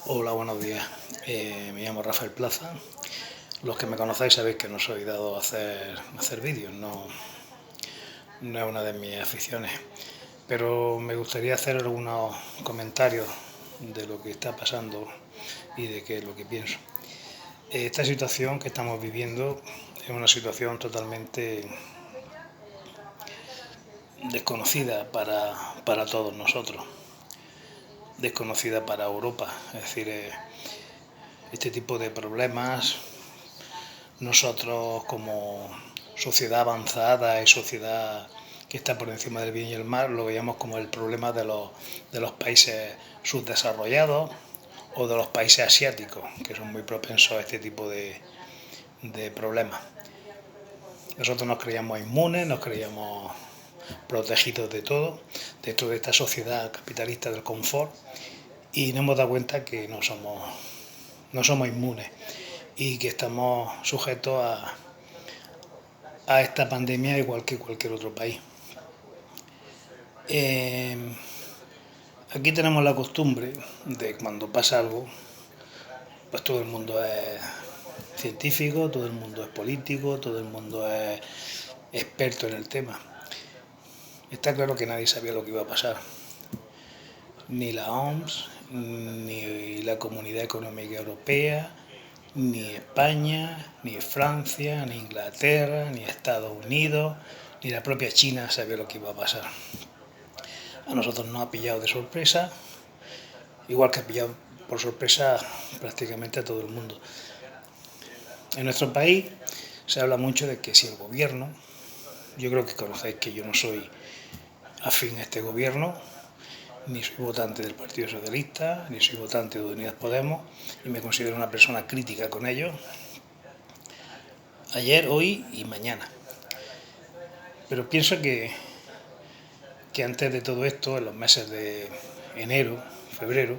Hola, buenos días. Me llamo Rafael Plaza. Los que me conocéis sabéis que no soy dado a hacer vídeos, no es una de mis aficiones. Pero me gustaría hacer algunos comentarios de lo que está pasando y de qué es lo que pienso. Esta situación que estamos viviendo es una situación totalmente desconocida para todos nosotros, desconocida para Europa. Es decir, este tipo de problemas nosotros como sociedad avanzada y sociedad que está por encima del bien y el mal lo veíamos como el problema de los países subdesarrollados o de los países asiáticos, que son muy propensos a este tipo de problemas. Nosotros nos creíamos inmunes, nos creíamos protegidos de todo, dentro de esta sociedad capitalista del confort, y nos hemos dado cuenta que no somos inmunes y que estamos sujetos a esta pandemia igual que cualquier otro país. Aquí tenemos la costumbre de cuando pasa algo, pues todo el mundo es científico, todo el mundo es político, todo el mundo es experto en el tema. Está claro que nadie sabía lo que iba a pasar. Ni la OMS, ni la Comunidad Económica Europea, ni España, ni Francia, ni Inglaterra, ni Estados Unidos, ni la propia China sabía lo que iba a pasar. A nosotros nos ha pillado de sorpresa, igual que ha pillado por sorpresa prácticamente a todo el mundo. En nuestro país se habla mucho de que si el gobierno, yo creo que conocéis que yo no soy afín a este gobierno, ni soy votante del Partido Socialista, ni soy votante de Unidas Podemos, y me considero una persona crítica con ellos, ayer, hoy y mañana. Pero pienso que antes de todo esto, en los meses de enero, febrero,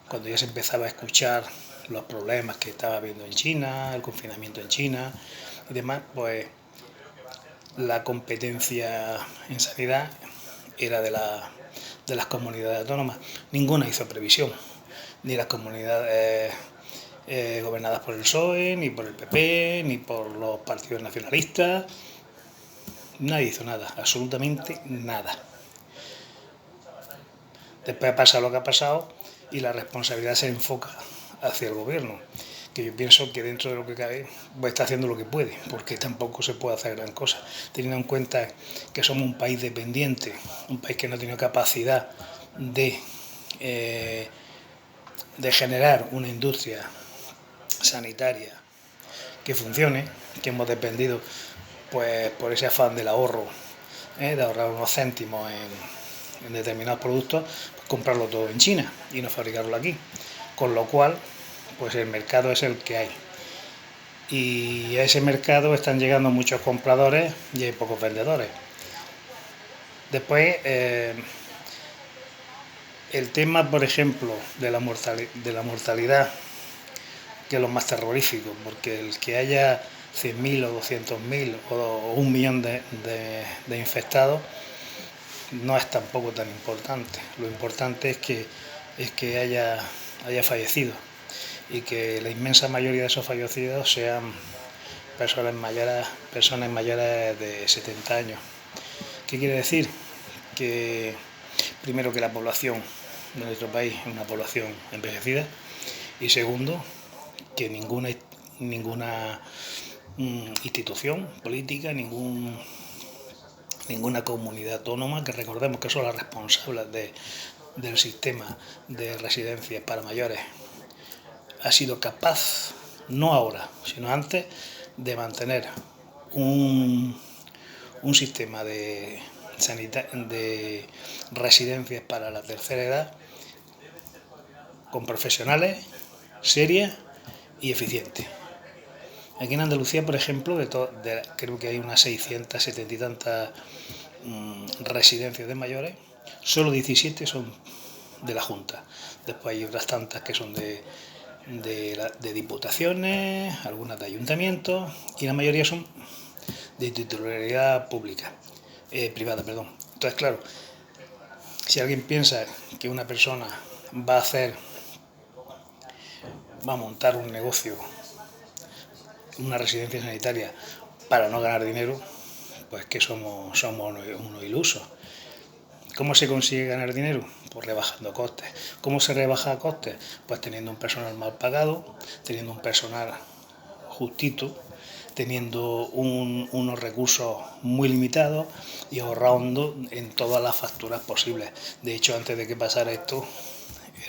cuando ya se empezaba a escuchar los problemas que estaba habiendo en China, el confinamiento en China y demás, pues la competencia en sanidad era de las comunidades autónomas. Ninguna hizo previsión, ni las comunidades gobernadas por el PSOE, ni por el PP, ni por los partidos nacionalistas. Nadie hizo nada, absolutamente nada. Después ha pasado lo que ha pasado y la responsabilidad se enfoca hacia el gobierno, que yo pienso que dentro de lo que cabe está haciendo lo que puede, porque tampoco se puede hacer gran cosa, teniendo en cuenta que somos un país dependiente, un país que no tiene capacidad de generar una industria sanitaria que funcione, que hemos dependido pues por ese afán del ahorro, de ahorrar unos céntimos en determinados productos, pues comprarlo todo en China y no fabricarlo aquí, con lo cual pues el mercado es el que hay y a ese mercado están llegando muchos compradores y hay pocos vendedores. Después el tema, por ejemplo, de la mortalidad, que es lo más terrorífico, porque el que haya 100.000 o 200.000 o 1 millón de infectados no es tampoco tan importante. Lo importante es que haya fallecidos y que la inmensa mayoría de esos fallecidos sean personas mayores de 70 años. ¿Qué quiere decir? Que primero, que la población de nuestro país es una población envejecida, y segundo, que ninguna institución política, ninguna comunidad autónoma, que recordemos que son las responsables del sistema de residencias para mayores, ha sido capaz, no ahora, sino antes, de mantener un sistema de residencias para la tercera edad con profesionales, serias y eficientes. Aquí en Andalucía, por ejemplo, creo que hay unas 670 y tantas residencias de mayores, solo 17 son de la Junta. Después hay otras tantas que son de diputaciones, algunas de ayuntamientos, y la mayoría son de titularidad privada. Entonces, claro, si alguien piensa que una persona va a hacer va a montar un negocio, una residencia sanitaria, para no ganar dinero, pues que somos unos ilusos. ¿Cómo se consigue ganar dinero? Pues rebajando costes. ¿Cómo se rebaja costes? Pues teniendo un personal mal pagado, teniendo un personal justito, teniendo unos recursos muy limitados y ahorrando en todas las facturas posibles. De hecho, antes de que pasara esto,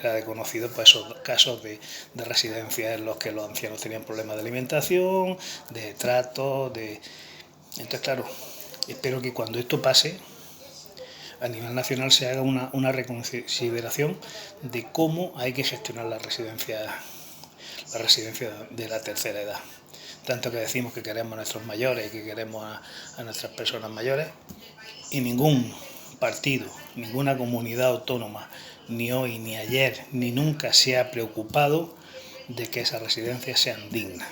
era de conocido pues, esos casos de residencias en los que los ancianos tenían problemas de alimentación, de trato, de... Entonces, claro, espero que cuando esto pase, a nivel nacional se haga una reconsideración de cómo hay que gestionar la residencia de la tercera edad. Tanto que decimos que queremos a nuestros mayores y que queremos a nuestras personas mayores, y ningún partido, ninguna comunidad autónoma, ni hoy, ni ayer, ni nunca se ha preocupado de que esas residencias sean dignas.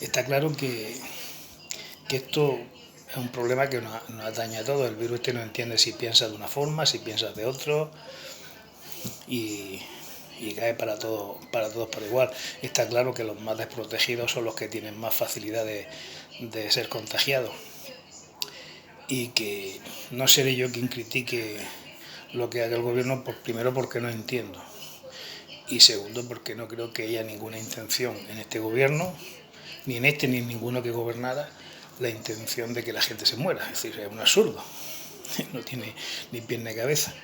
Está claro que esto es un problema que nos atañe a todos. El virus no entiende si piensas de una forma, si piensas de otro, y cae para todos por igual. Está claro que los más desprotegidos son los que tienen más facilidad de ser contagiados, y que no seré yo quien critique lo que haga el gobierno, pues primero porque no entiendo, y segundo porque no creo que haya ninguna intención en este gobierno, ni en este ni en ninguno que gobernara, la intención de que la gente se muera. Es decir, es un absurdo, no tiene ni pie ni cabeza.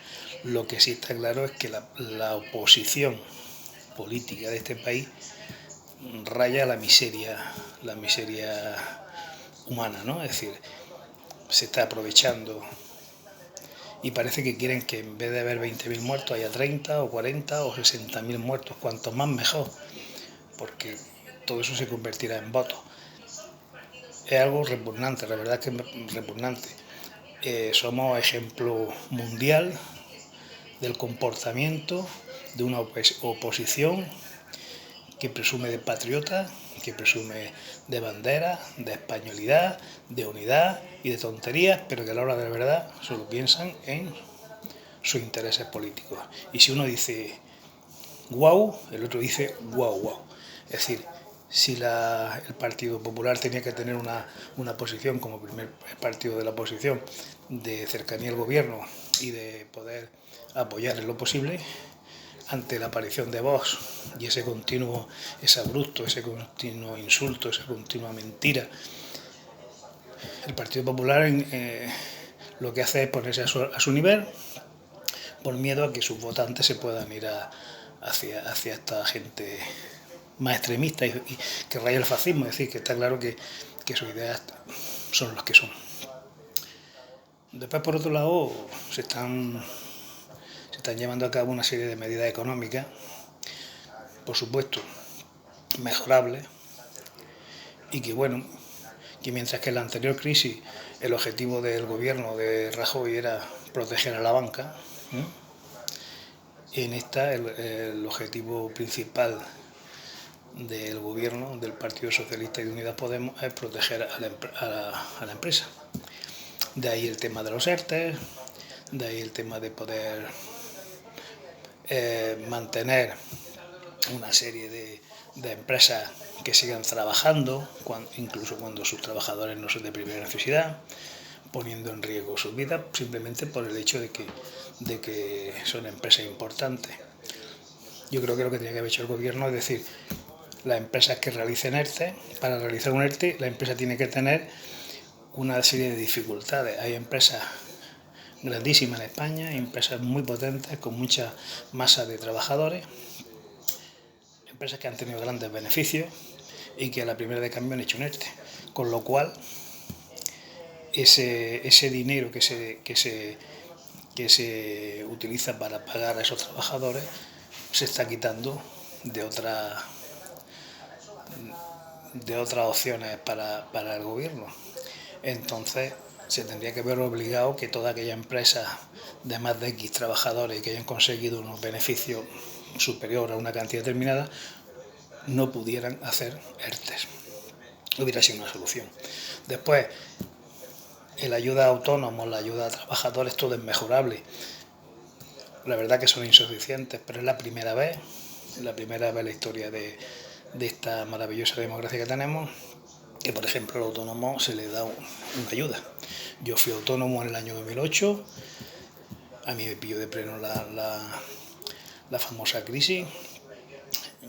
Lo que sí está claro es que la oposición política de este país raya la miseria humana, ¿no? Es decir, se está aprovechando, y parece que quieren que en vez de haber 20.000 muertos haya 30 o 40 o 60.000 muertos, cuanto más mejor, porque todo eso se convertirá en votos. Es algo repugnante, la verdad es que es repugnante. Somos ejemplo mundial del comportamiento de una oposición que presume de patriota, que presume de bandera, de españolidad, de unidad y de tonterías, pero que a la hora de la verdad solo piensan en sus intereses políticos. Y si uno dice guau, el otro dice guau guau. Es decir, si el Partido Popular tenía que tener una posición como primer partido de la oposición de cercanía al gobierno y de poder apoyar en lo posible, ante la aparición de Vox y ese continuo insulto, esa continua mentira, el Partido Popular lo que hace es ponerse a su nivel, por miedo a que sus votantes se puedan ir hacia esta gente más extremista y que raya el fascismo. Es decir, que está claro que sus ideas son las que son. Después, por otro lado, se están llevando a cabo una serie de medidas económicas, por supuesto, mejorables, y que bueno, que mientras que en la anterior crisis el objetivo del gobierno de Rajoy era proteger a la banca, en esta el objetivo principal del gobierno del Partido Socialista y de Unidas Podemos es proteger a la empresa. De ahí el tema de los ERTE, de ahí el tema de poder mantener una serie de empresas que sigan trabajando, incluso cuando sus trabajadores no son de primera necesidad, poniendo en riesgo su vida simplemente por el hecho de que son empresas importantes. Yo creo que lo que tenía que haber hecho el gobierno es decir, las empresas que realicen ERTE, para realizar un ERTE, la empresa tiene que tener una serie de dificultades. Hay empresas grandísimas en España, empresas muy potentes, con mucha masa de trabajadores, empresas que han tenido grandes beneficios y que a la primera de cambio han hecho un ERTE, con lo cual ese dinero que se utiliza para pagar a esos trabajadores se está quitando de otras opciones para el gobierno. Entonces se tendría que ver obligado que toda aquella empresa de más de X trabajadores que hayan conseguido unos beneficios superiores a una cantidad determinada no pudieran hacer ERTES. Hubiera sido una solución. Después, la ayuda a autónomos, la ayuda a trabajadores, todo es mejorable. La verdad que son insuficientes, pero es la primera vez en la historia de esta maravillosa democracia que tenemos, que por ejemplo al autónomo se le da una ayuda. Yo fui autónomo en el año 2008, a mí me pilló de pleno la famosa crisis,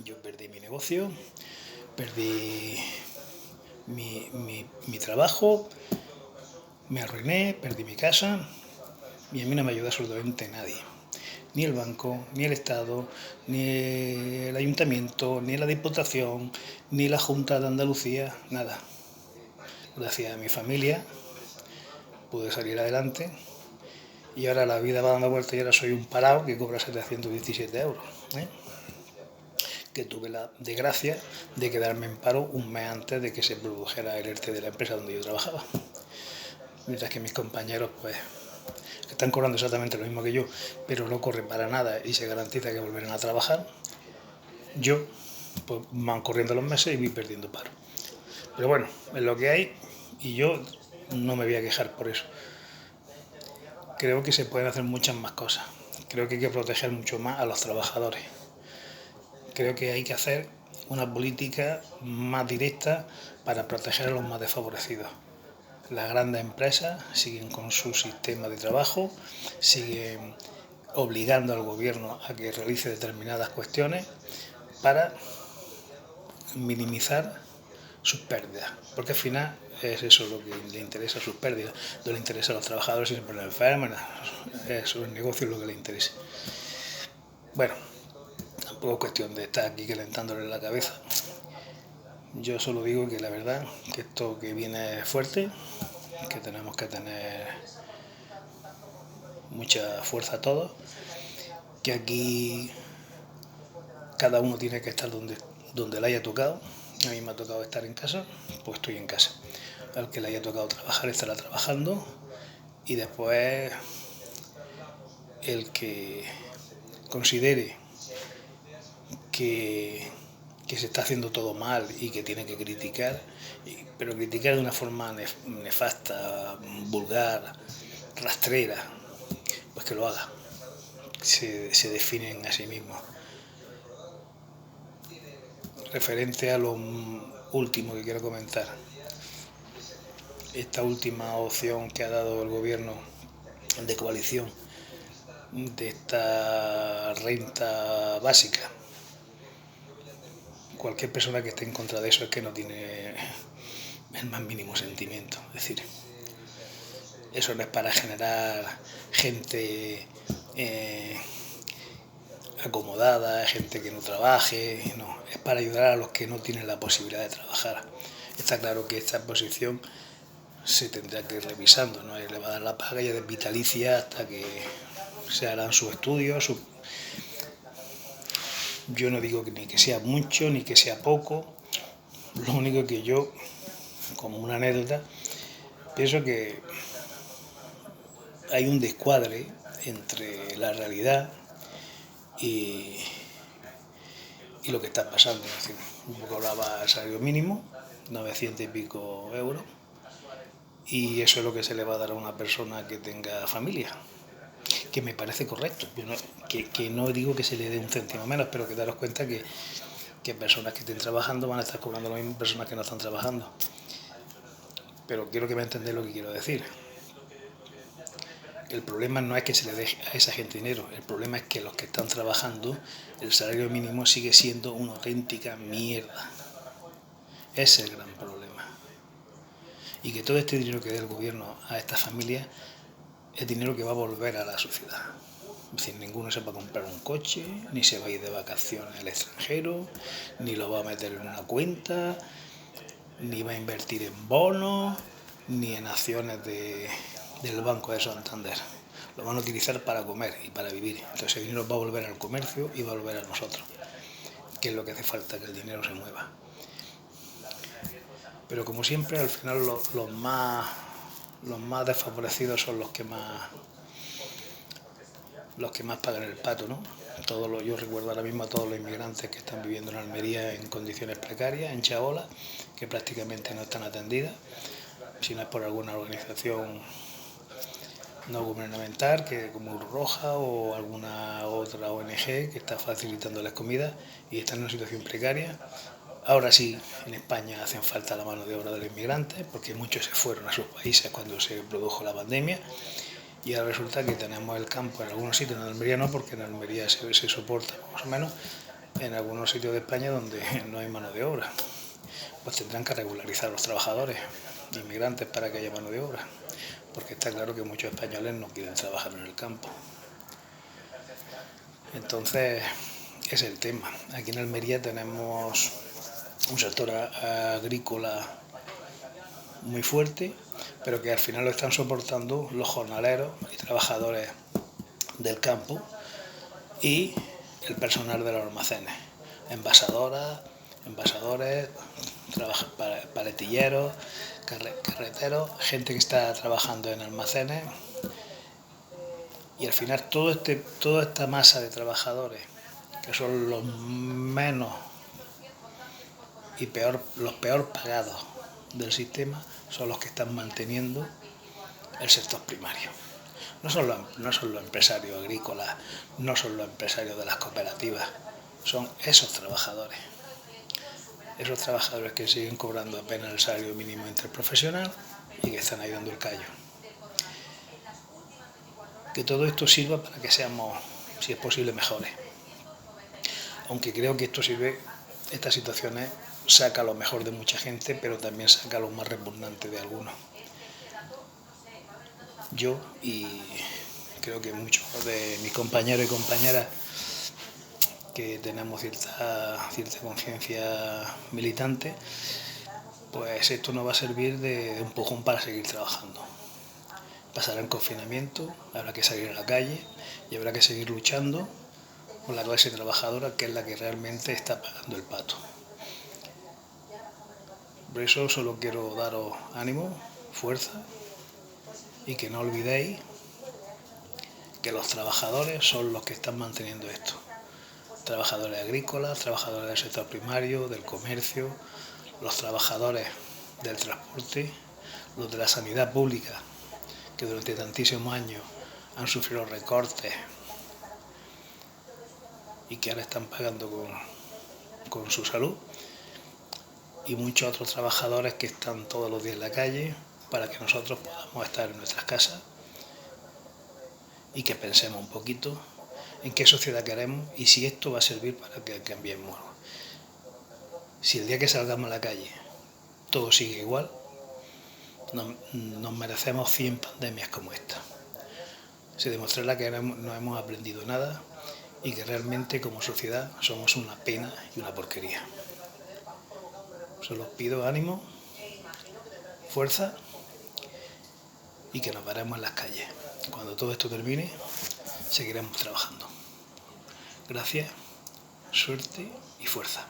yo perdí mi negocio, perdí mi trabajo, me arruiné, perdí mi casa y a mí no me ayuda absolutamente nadie. Ni el banco, ni el Estado, ni el Ayuntamiento, ni la Diputación, ni la Junta de Andalucía, nada. Gracias a mi familia pude salir adelante y ahora la vida va dando vueltas y ahora soy un parado que cobra 717 euros. Que tuve la desgracia de quedarme en paro un mes antes de que se produjera el ERTE de la empresa donde yo trabajaba. Mientras que mis compañeros pues están cobrando exactamente lo mismo que yo, pero no corren para nada y se garantiza que volverán a trabajar, yo pues van corriendo los meses y voy perdiendo paro. Pero bueno, es lo que hay y yo no me voy a quejar por eso. Creo que se pueden hacer muchas más cosas. Creo que hay que proteger mucho más a los trabajadores. Creo que hay que hacer una política más directa para proteger a los más desfavorecidos. Las grandes empresas siguen con su sistema de trabajo, siguen obligando al gobierno a que realice determinadas cuestiones para minimizar sus pérdidas, porque al final es eso lo que le interesa, sus pérdidas, no le interesa a los trabajadores si se ponen enfermos, eso, el negocio es lo que le interesa. Bueno, tampoco es cuestión de estar aquí calentándole la cabeza. Yo solo digo que la verdad, que esto que viene es fuerte, que tenemos que tener mucha fuerza todos, que aquí cada uno tiene que estar donde le haya tocado. A mí me ha tocado estar en casa, pues estoy en casa. Al que le haya tocado trabajar estará trabajando y después el que considere que se está haciendo todo mal y que tiene que criticar, pero criticar de una forma nefasta, vulgar, rastrera, pues que lo haga. Se definen a sí mismos. Referente a lo último que quiero comentar, esta última opción que ha dado el gobierno de coalición de esta renta básica, cualquier persona que esté en contra de eso es que no tiene el más mínimo sentimiento. Es decir, eso no es para generar gente acomodada, gente que no trabaje, no, es para ayudar a los que no tienen la posibilidad de trabajar. Está claro que esta posición se tendrá que ir revisando, no le va a dar la paga ya de vitalicia hasta que se harán sus estudios. Yo no digo ni que sea mucho ni que sea poco, lo único que yo, como una anécdota, pienso que hay un descuadre entre la realidad y lo que está pasando. Es decir, un poco hablaba del salario mínimo, 900 y pico euros, y eso es lo que se le va a dar a una persona que tenga familia, que me parece correcto. Yo que no digo que se le dé un céntimo menos, pero que daros cuenta que personas que estén trabajando van a estar cobrando lo mismo que personas que no están trabajando. Pero quiero que me entendáis lo que quiero decir. El problema no es que se le dé a esa gente dinero, el problema es que los que están trabajando, el salario mínimo sigue siendo una auténtica mierda. Ese es el gran problema. Y que todo este dinero que dé el gobierno a estas familias es dinero que va a volver a la sociedad. Es decir, ninguno se va a comprar un coche, ni se va a ir de vacaciones al extranjero, ni lo va a meter en una cuenta, ni va a invertir en bonos, ni en acciones del Banco de Santander. Lo van a utilizar para comer y para vivir. Entonces el dinero va a volver al comercio y va a volver a nosotros, que es lo que hace falta, que el dinero se mueva. Pero como siempre, al final los más desfavorecidos son los que más pagan el pato, ¿no? Yo recuerdo ahora mismo a todos los inmigrantes que están viviendo en Almería en condiciones precarias, en chabolas, que prácticamente no están atendidas, si no es por alguna organización no gubernamental, que como Cruz Roja o alguna otra ONG que está facilitando las comidas y están en una situación precaria. Ahora sí, en España hacen falta la mano de obra de los inmigrantes, porque muchos se fueron a sus países cuando se produjo la pandemia, y ahora resulta que tenemos el campo en algunos sitios, en Almería no, porque en Almería se soporta más o menos, en algunos sitios de España donde no hay mano de obra. Pues tendrán que regularizar a los trabajadores inmigrantes para que haya mano de obra, porque está claro que muchos españoles no quieren trabajar en el campo. Entonces, es el tema. Aquí en Almería tenemos un sector agrícola muy fuerte, pero que al final lo están soportando los jornaleros y trabajadores del campo y el personal de los almacenes, envasadores, paletilleros, carreteros, gente que está trabajando en almacenes, y al final toda esta masa de trabajadores, que son los menos y los peor pagados del sistema, son los que están manteniendo el sector primario. No son los empresarios agrícolas, no son los empresarios de las cooperativas, son esos trabajadores que siguen cobrando apenas el salario mínimo interprofesional y que están ahí dando el callo. Que todo esto sirva para que seamos, si es posible, mejores. Aunque creo que estas situaciones saca lo mejor de mucha gente, pero también saca lo más repugnante de algunos. Yo y creo que muchos de mis compañeros y compañeras que tenemos cierta conciencia militante, pues esto nos va a servir de empujón para seguir trabajando. Pasará el confinamiento, habrá que salir a la calle y habrá que seguir luchando por la clase trabajadora, que es la que realmente está pagando el pato. Por eso solo quiero daros ánimo, fuerza, y que no olvidéis que los trabajadores son los que están manteniendo esto. Trabajadores agrícolas, trabajadores del sector primario, del comercio, los trabajadores del transporte, los de la sanidad pública, que durante tantísimos años han sufrido recortes y que ahora están pagando con su salud, y muchos otros trabajadores que están todos los días en la calle para que nosotros podamos estar en nuestras casas y que pensemos un poquito en qué sociedad queremos y si esto va a servir para que cambiemos. Si el día que salgamos a la calle todo sigue igual, nos merecemos 100 pandemias como esta. Se demostrará que no hemos aprendido nada y que realmente como sociedad somos una pena y una porquería. Solo os pido ánimo, fuerza y que nos veremos en las calles. Cuando todo esto termine, seguiremos trabajando. Gracias, suerte y fuerza.